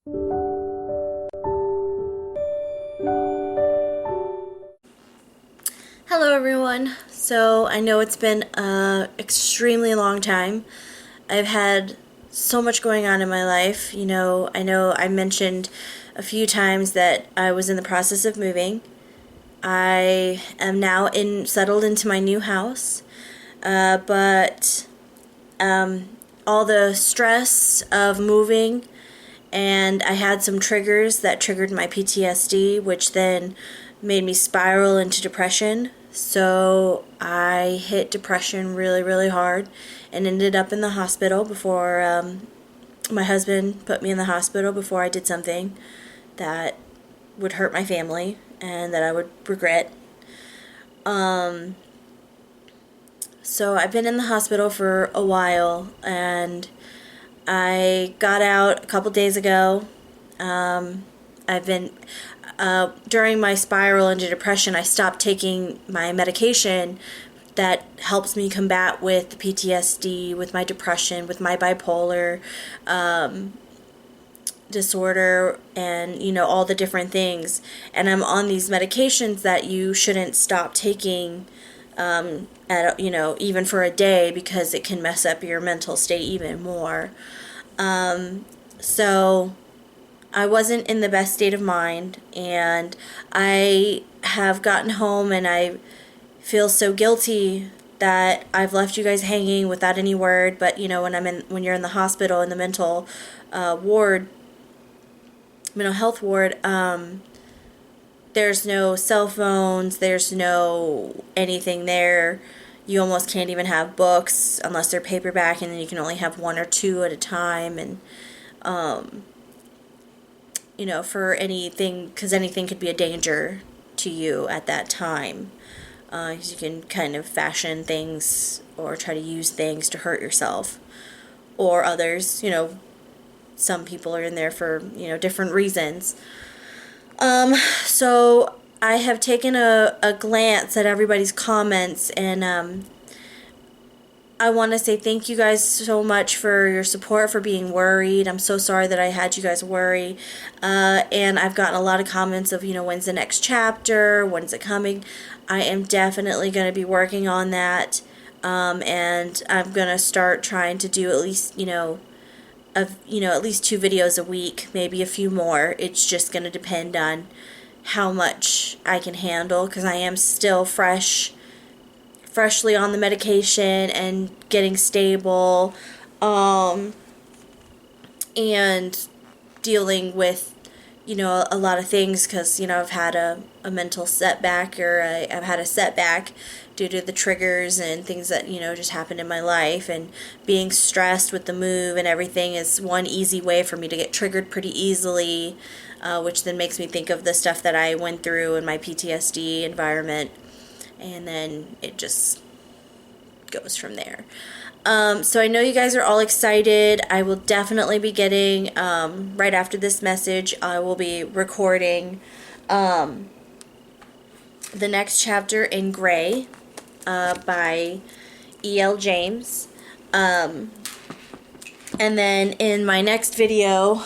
Hello everyone. So I know it's been an extremely long time. I've had so much going on in my life. I know I mentioned a few times that I was in the process of moving. I am now settled into my new house, but all the stress of moving, and I had some triggers that triggered my PTSD, which then made me spiral into depression. So I hit depression really, really hard and ended up in the hospital before my husband put me in the hospital before I did something that would hurt my family and that I would regret. So I've been in the hospital for a while, and I got out a couple days ago. I've been, during my spiral into depression, I stopped taking my medication that helps me combat with the PTSD, with my depression, with my bipolar disorder, and all the different things. And I'm on these medications that you shouldn't stop taking even for a day, because it can mess up your mental state even more. So I wasn't in the best state of mind, and I have gotten home and I feel so guilty that I've left you guys hanging without any word. But when you're in the hospital, in the mental health ward, there's no cell phones, there's no anything there. You almost can't even have books unless they're paperback, and then you can only have one or two at a time. And for anything, because anything could be a danger to you at that time. Because you can kind of fashion things or try to use things to hurt yourself or others. Some people are in there for different reasons. So I have taken a glance at everybody's comments, and I want to say thank you guys so much for your support, for being worried. I'm so sorry that I had you guys worry. And I've gotten a lot of comments of, when's the next chapter? When's it coming? I am definitely going to be working on that. And I'm going to start trying to do at least, at least 2 videos a week, maybe a few more. It's just going to depend on how much I can handle, because I am still freshly on the medication and getting stable, and dealing with a lot of things, because I've had a mental setback, or I've had a setback due to the triggers and things that just happened in my life. And being stressed with the move and everything is one easy way for me to get triggered pretty easily, which then makes me think of the stuff that I went through in my PTSD environment, and then it just goes from there. So I know you guys are all excited. I will definitely be getting, right after this message, I will be recording the next chapter in Gray by E.L. James. And then in my next video,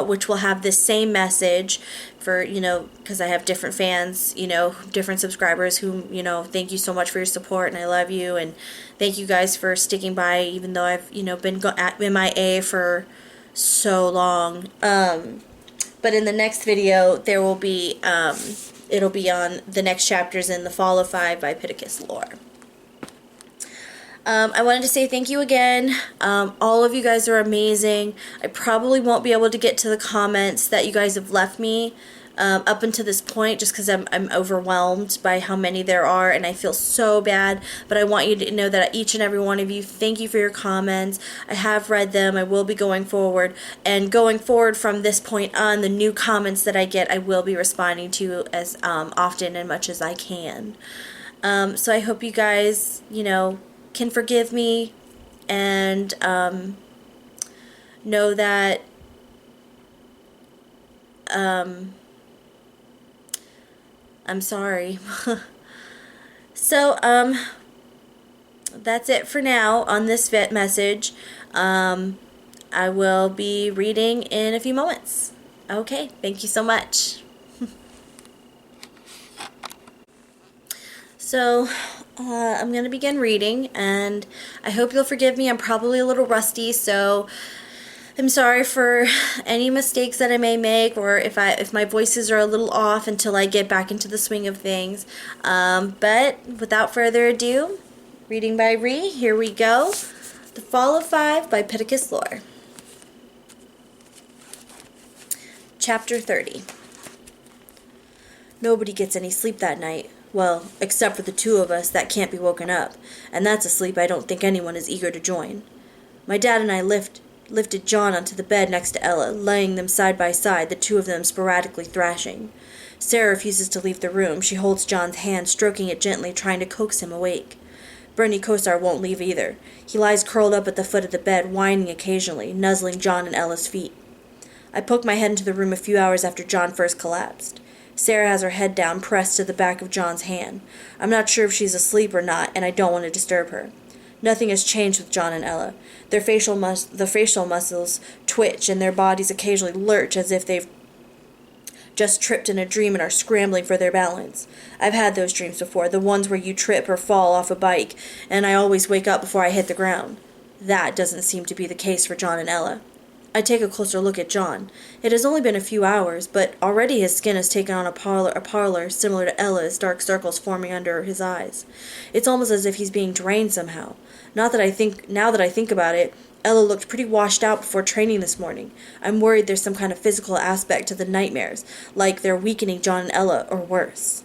which will have the same message for, because I have different fans, different subscribers who, thank you so much for your support, and I love you, and thank you guys for sticking by, even though I've, been MIA for so long. But in the next video, there will be, it'll be on the next chapters in The Fall of Five by Pittacus Lore. I wanted to say thank you again. All of you guys are amazing. I probably won't be able to get to the comments that you guys have left me up until this point, just because I'm overwhelmed by how many there are, and I feel so bad. But I want you to know that each and every one of you, thank you for your comments. I have read them. I will be going forward. And going forward from this point on, the new comments that I get, I will be responding to as often and much as I can. So I hope you guys, can forgive me, and know that I'm sorry. So that's it for now on this vet message. I will be reading in a few moments. Okay, thank you so much. So, I'm going to begin reading, and I hope you'll forgive me. I'm probably a little rusty, so I'm sorry for any mistakes that I may make, or if my voices are a little off until I get back into the swing of things. But without further ado, reading by Ree, here we go. The Fall of Five by Pittacus Lore. Chapter 30. Nobody gets any sleep that night. Well, except for the two of us that can't be woken up, and that's a sleep I don't think anyone is eager to join. My dad and I lifted John onto the bed next to Ella, laying them side by side, the two of them sporadically thrashing. Sarah refuses to leave the room. She holds John's hand, stroking it gently, trying to coax him awake. Bernie Kosar won't leave either. He lies curled up at the foot of the bed, whining occasionally, nuzzling John and Ella's feet. I poked my head into the room a few hours after John first collapsed. Sarah has her head down, pressed to the back of John's hand. I'm not sure if she's asleep or not, and I don't want to disturb her. Nothing has changed with John and Ella. The facial muscles twitch, and their bodies occasionally lurch as if they've just tripped in a dream and are scrambling for their balance. I've had those dreams before, the ones where you trip or fall off a bike, and I always wake up before I hit the ground. That doesn't seem to be the case for John and Ella. I take a closer look at John. It has only been a few hours, but already his skin has taken on a pallor similar to Ella's, dark circles forming under his eyes. It's almost as if he's being drained somehow. Now that I think about it, Ella looked pretty washed out before training this morning. I'm worried there's some kind of physical aspect to the nightmares, like they're weakening John and Ella, or worse.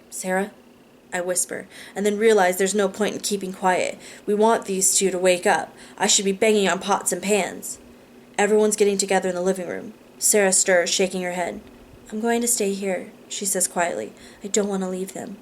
Sarah? I whisper, and then realize there's no point in keeping quiet. We want these two to wake up. I should be banging on pots and pans. Everyone's getting together in the living room. Sarah stirs, shaking her head. I'm going to stay here, she says quietly. I don't want to leave them.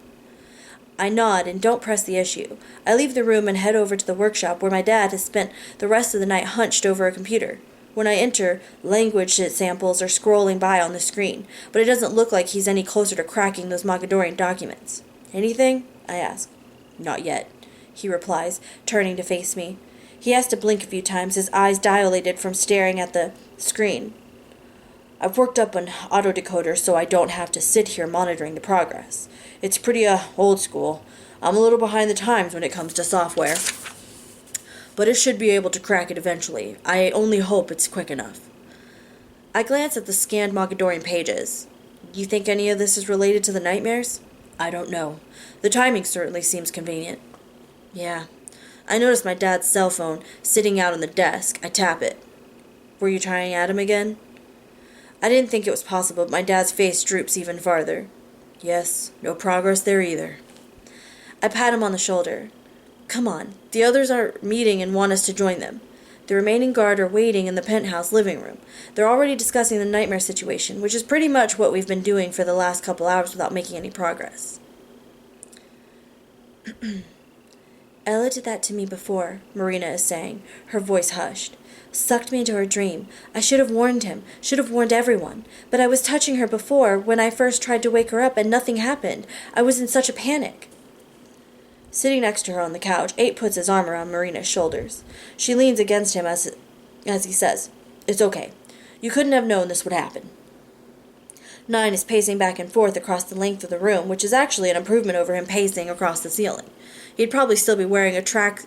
I nod and don't press the issue. I leave the room and head over to the workshop where my dad has spent the rest of the night hunched over a computer. When I enter, language samples are scrolling by on the screen, but it doesn't look like he's any closer to cracking those Mogadorian documents. Anything? I ask. Not yet, he replies, turning to face me. He has to blink a few times, his eyes dilated from staring at the screen. I've worked up an autodecoder so I don't have to sit here monitoring the progress. It's pretty, old school. I'm a little behind the times when it comes to software. But it should be able to crack it eventually. I only hope it's quick enough. I glance at the scanned Mogadorian pages. You think any of this is related to the nightmares? I don't know. The timing certainly seems convenient. Yeah. I noticed my dad's cell phone sitting out on the desk. I tap it. Were you trying at him again? I didn't think it was possible, but my dad's face droops even farther. Yes, no progress there either. I pat him on the shoulder. Come on, the others are meeting and want us to join them. The remaining guard are waiting in the penthouse living room. They're already discussing the nightmare situation, which is pretty much what we've been doing for the last couple hours without making any progress. Ella did that to me before, Marina is saying, her voice hushed. Sucked me into her dream. I should have warned him, should have warned everyone. But I was touching her before, when I first tried to wake her up, and nothing happened. I was in such a panic. Sitting next to her on the couch, 8 puts his arm around Marina's shoulders. She leans against him as he says, It's okay. You couldn't have known this would happen. 9 is pacing back and forth across the length of the room, which is actually an improvement over him pacing across the ceiling. He'd probably still be wearing a track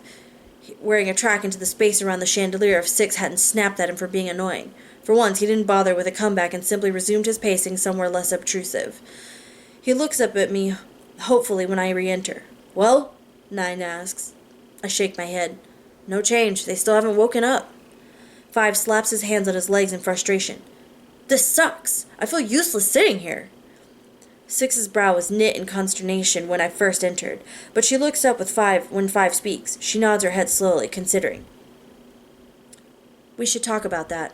into the space around the chandelier if 6 hadn't snapped at him for being annoying. For once, he didn't bother with a comeback and simply resumed his pacing somewhere less obtrusive. He looks up at me, hopefully, when I re-enter. Well? 9 asks. I shake my head. No change. They still haven't woken up. 5 slaps his hands on his legs in frustration. This sucks. I feel useless sitting here. 6's brow was knit in consternation when I first entered, but she looks up with 5 when 5 speaks. She nods her head slowly, considering. We should talk about that.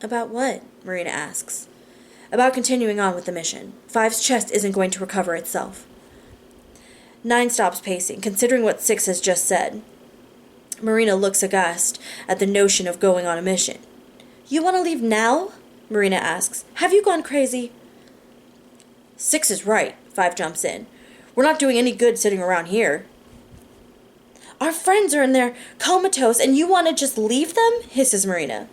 About what? Marina asks. About continuing on with the mission. 5's chest isn't going to recover itself. 9 stops pacing, considering what 6 has just said. Marina looks aghast at the notion of going on a mission. You want to leave now? Marina asks. Have you gone crazy? 6 is right, 5 jumps in. We're not doing any good sitting around here. Our friends are in there comatose, and you want to just leave them? Hisses Marina.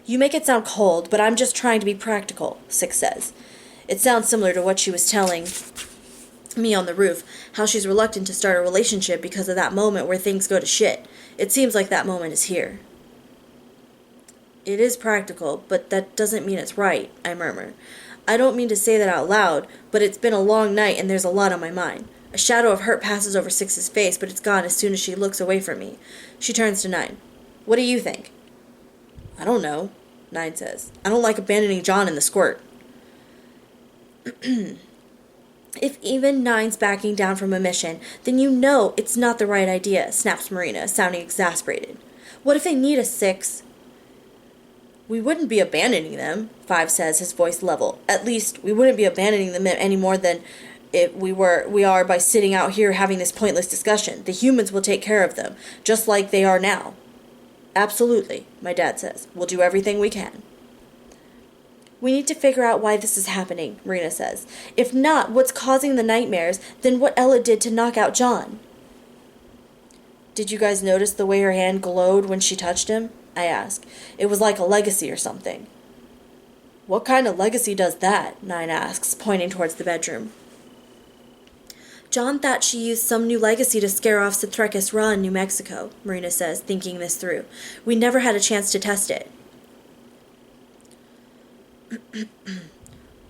You make it sound cold, but I'm just trying to be practical, Six says. It sounds similar to what she was telling me on the roof, how she's reluctant to start a relationship because of that moment where things go to shit. It seems like that moment is here. It is practical, but that doesn't mean it's right, I murmur. I don't mean to say that out loud, but it's been a long night and there's a lot on my mind. A shadow of hurt passes over Six's face, but it's gone as soon as she looks away from me. She turns to Nine. What do you think? I don't know, Nine says. I don't like abandoning John in the squirt. If even Nine's backing down from a mission, then you know it's not the right idea, snaps Marina, sounding exasperated. What if they need us, Six? We wouldn't be abandoning them, Five says, his voice level. At least, we wouldn't be abandoning them any more than we are by sitting out here having this pointless discussion. The humans will take care of them, just like they are now. Absolutely, my dad says. We'll do everything we can. We need to figure out why this is happening, Marina says. If not what's causing the nightmares, then what Ella did to knock out John. Did you guys notice the way her hand glowed when she touched him? I ask. It was like a legacy or something. What kind of legacy does that? Nine asks, pointing towards the bedroom. John thought she used some new legacy to scare off Sitrekis Ra in New Mexico, Marina says, thinking this through. We never had a chance to test it.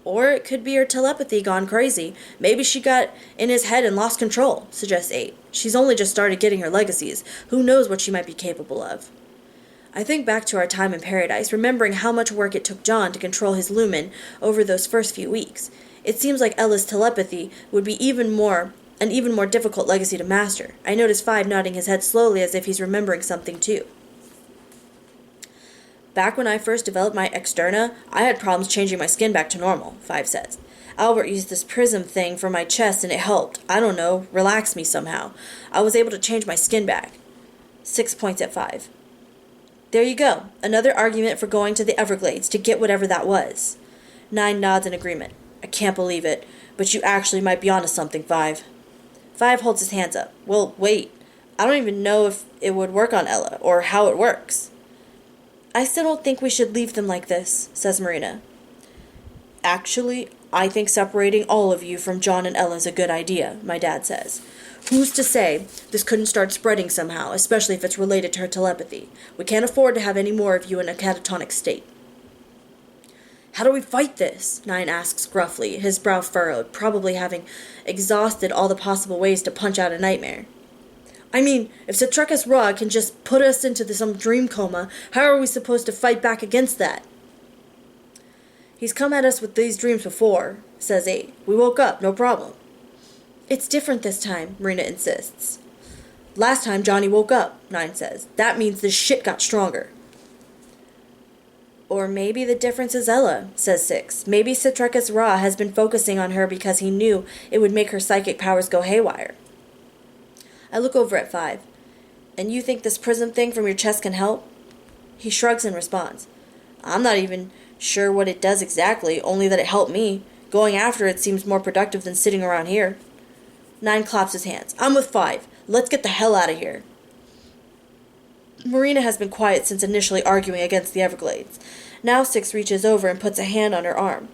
Or it could be her telepathy gone crazy. Maybe she got in his head and lost control, suggests 8. She's only just started getting her legacies. Who knows what she might be capable of? I think back to our time in Paradise, remembering how much work it took John to control his lumen over those first few weeks. It seems like Ella's telepathy would be an even more difficult legacy to master. I notice 5 nodding his head slowly as if he's remembering something too. Back when I first developed my externa, I had problems changing my skin back to normal, 5 says. Albert used this prism thing for my chest and it helped. I don't know, relaxed me somehow. I was able to change my skin back. 6 points at 5. There you go. Another argument for going to the Everglades to get whatever that was. 9 nods in agreement. I can't believe it, but you actually might be onto something, 5. 5 holds his hands up. Well, wait. I don't even know if it would work on Ella, or how it works. I still don't think we should leave them like this, says Marina. Actually, I think separating all of you from John and Ella is a good idea, my dad says. Who's to say this couldn't start spreading somehow, especially if it's related to her telepathy? We can't afford to have any more of you in a catatonic state. How do we fight this? Nine asks gruffly, his brow furrowed, probably having exhausted all the possible ways to punch out a nightmare. I mean, if Sitrekis Ra can just put us into some dream coma, how are we supposed to fight back against that? He's come at us with these dreams before, says 8. We woke up, no problem. It's different this time, Marina insists. Last time Johnny woke up, 9 says. That means the shit got stronger. Or maybe the difference is Ella, says 6. Maybe Sitrekis Ra has been focusing on her because he knew it would make her psychic powers go haywire. I look over at 5. And you think this prism thing from your chest can help? He shrugs in response. I'm not even sure what it does exactly, only that it helped me. Going after it seems more productive than sitting around here. 9 claps his hands. I'm with 5. Let's get the hell out of here. Marina has been quiet since initially arguing against the Everglades. Now 6 reaches over and puts a hand on her arm.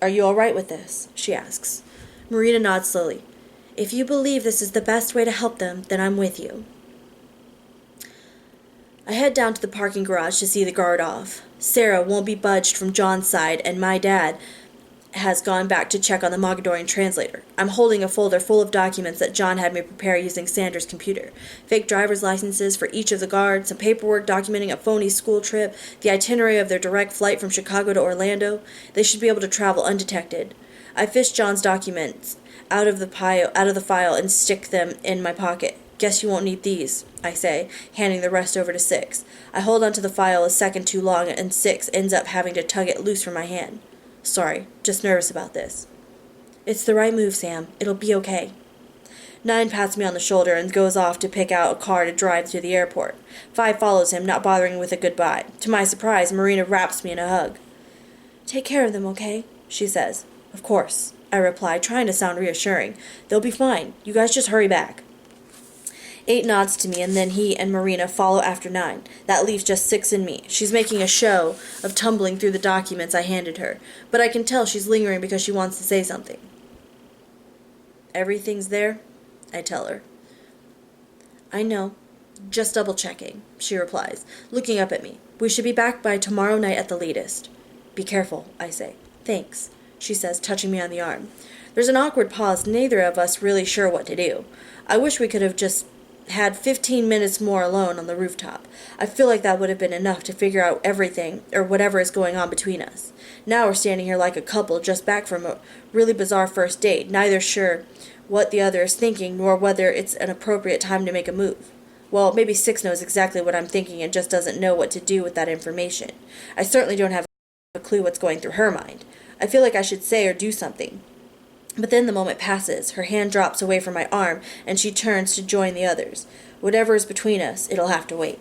Are you all right with this? She asks. Marina nods slowly. If you believe this is the best way to help them, then I'm with you. I head down to the parking garage to see the guard off. Sarah won't be budged from John's side, and my dad has gone back to check on the Mogadorian translator. I'm holding a folder full of documents that John had me prepare using Sanders' computer. Fake driver's licenses for each of the guards, some paperwork documenting a phony school trip, the itinerary of their direct flight from Chicago to Orlando. They should be able to travel undetected. I fish John's documents out of the file and stick them in my pocket. Guess you won't need these, I say, handing the rest over to 6. I hold onto the file a second too long, and 6 ends up having to tug it loose from my hand. Sorry, just nervous about this. It's the right move, Sam. It'll be okay. 9 pats me on the shoulder and goes off to pick out a car to drive to the airport. 5 follows him, not bothering with a goodbye. To my surprise, Marina wraps me in a hug. Take care of them, okay? She says. Of course, I reply, trying to sound reassuring. They'll be fine. You guys just hurry back. 8 nods to me, and then he and Marina follow after 9. That leaves just 6 and me. She's making a show of tumbling through the documents I handed her, but I can tell she's lingering because she wants to say something. Everything's there, I tell her. I know. Just double-checking, she replies, looking up at me. We should be back by tomorrow night at the latest. Be careful, I say. Thanks, she says, touching me on the arm. There's an awkward pause, neither of us really sure what to do. I wish we could have just had 15 minutes more alone on the rooftop. I feel like that would have been enough to figure out everything, or whatever is going on between us. Now we're standing here like a couple just back from a really bizarre first date, neither sure what the other is thinking, nor whether it's an appropriate time to make a move. Well, maybe Six knows exactly what I'm thinking and just doesn't know what to do with that information. I certainly don't have a clue what's going through her mind. I feel like I should say or do something. But then the moment passes, her hand drops away from my arm, and she turns to join the others. Whatever is between us, it'll have to wait.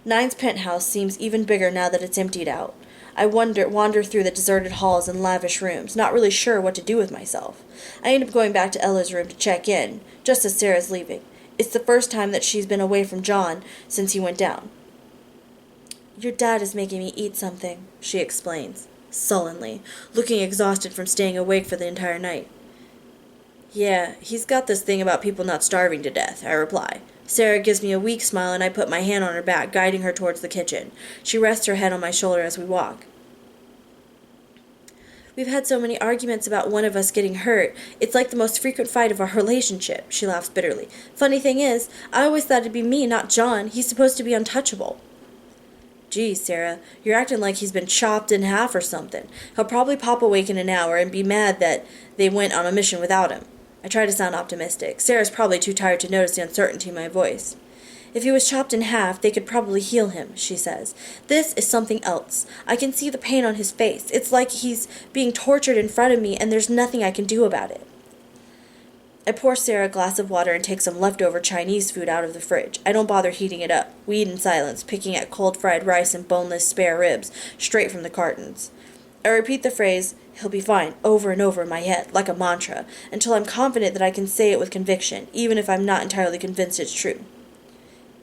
Nine's penthouse seems even bigger now that it's emptied out. I wander through the deserted halls and lavish rooms, not really sure what to do with myself. I end up going back to Ella's room to check in, just as Sarah's leaving. It's the first time that she's been away from John since he went down. Your dad is making me eat something, she explains, sullenly, looking exhausted from staying awake for the entire night. Yeah, he's got this thing about people not starving to death, I reply. Sarah gives me a weak smile and I put my hand on her back, guiding her towards the kitchen. She rests her head on my shoulder as we walk. We've had so many arguments about one of us getting hurt. It's like the most frequent fight of our relationship, she laughs bitterly. Funny thing is, I always thought it'd be me, not John. He's supposed to be untouchable. Geez, Sarah, you're acting like he's been chopped in half or something. He'll probably pop awake in an hour and be mad that they went on a mission without him. I try to sound optimistic. Sarah's probably too tired to notice the uncertainty in my voice. If he was chopped in half, they could probably heal him, she says. This is something else. I can see the pain on his face. It's like he's being tortured in front of me, and there's nothing I can do about it. I pour Sarah a glass of water and take some leftover Chinese food out of the fridge. I don't bother heating it up. We eat in silence, picking at cold fried rice and boneless spare ribs, straight from the cartons. I repeat the phrase, he'll be fine, over and over in my head, like a mantra, until I'm confident that I can say it with conviction, even if I'm not entirely convinced it's true.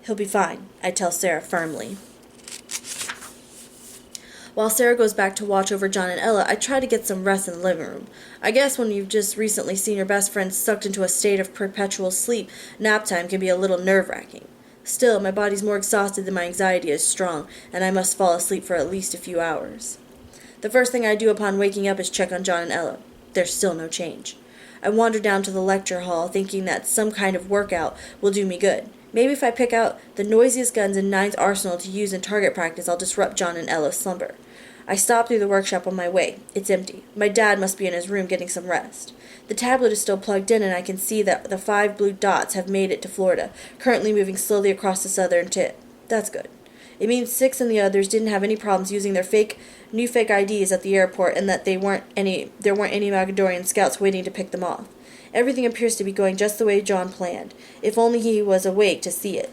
He'll be fine, I tell Sarah firmly. While Sarah goes back to watch over John and Ella, I try to get some rest in the living room. I guess when you've just recently seen your best friend sucked into a state of perpetual sleep, nap time can be a little nerve-wracking. Still, my body's more exhausted than my anxiety is strong, and I must fall asleep for at least a few hours. The first thing I do upon waking up is check on John and Ella. There's still no change. I wander down to the lecture hall, thinking that some kind of workout will do me good. Maybe if I pick out the noisiest guns in Nine's arsenal to use in target practice, I'll disrupt John and Ella's slumber. I stop through the workshop on my way. It's empty. My dad must be in his room getting some rest. The tablet is still plugged in, and I can see that the 5 blue dots have made it to Florida, currently moving slowly across the southern tip. That's good. It means Six and the others didn't have any problems using their new fake IDs at the airport, and that there weren't any Magadorian scouts waiting to pick them off. Everything appears to be going just the way John planned. If only he was awake to see it.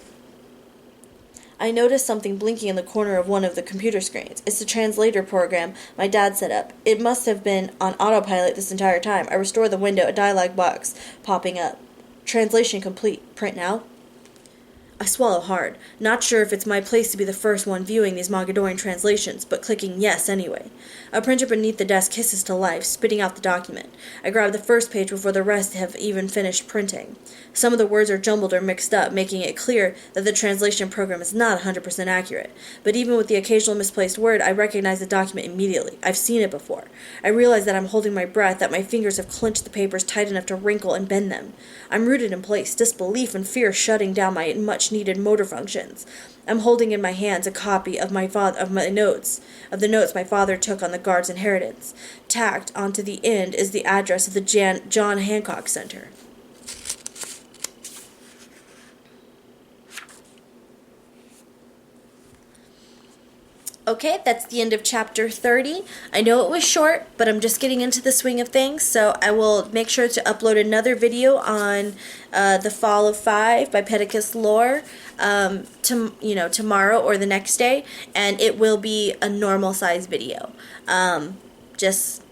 I notice something blinking in the corner of one of the computer screens. It's the translator program my dad set up. It must have been on autopilot this entire time. I restore the window, a dialog box popping up. Translation complete. Print now? I swallow hard, not sure if it's my place to be the first one viewing these Mogadorian translations, but clicking yes anyway. A printer beneath the desk hisses to life, spitting out the document. I grab the first page before the rest have even finished printing. Some of the words are jumbled or mixed up, making it clear that the translation program is not 100% accurate. But even with the occasional misplaced word, I recognize the document immediately. I've seen it before. I realize that I'm holding my breath, that my fingers have clenched the papers tight enough to wrinkle and bend them. I'm rooted in place, disbelief and fear shutting down my much-needed motor functions. I'm holding in my hands a copy of the notes my father took on the guard's inheritance. Tacked onto the end is the address of the John Hancock Center. Okay, that's the end of chapter 30. I know it was short, but I'm just getting into the swing of things, so I will make sure to upload another video on The Fall of Five by Pedicus Lore tomorrow or the next day, and it will be a normal size video. Just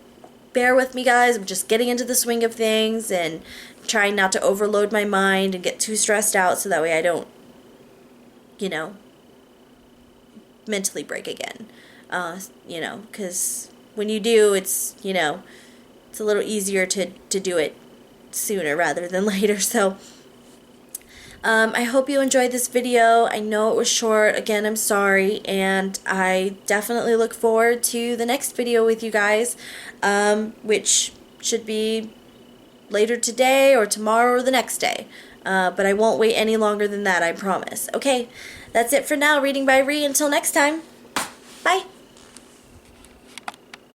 bear with me, guys. I'm just getting into the swing of things and trying not to overload my mind and get too stressed out so that way I don't, you know, mentally break again. You know, because when you do, it's, you know, it's a little easier to do it sooner rather than later. So I hope you enjoyed this video. I know it was short. Again, I'm sorry, and I definitely look forward to the next video with you guys, which should be later today or tomorrow or the next day. But I won't wait any longer than that, I promise. Okay, that's it for now. Reading by Ree. Until next time. Bye.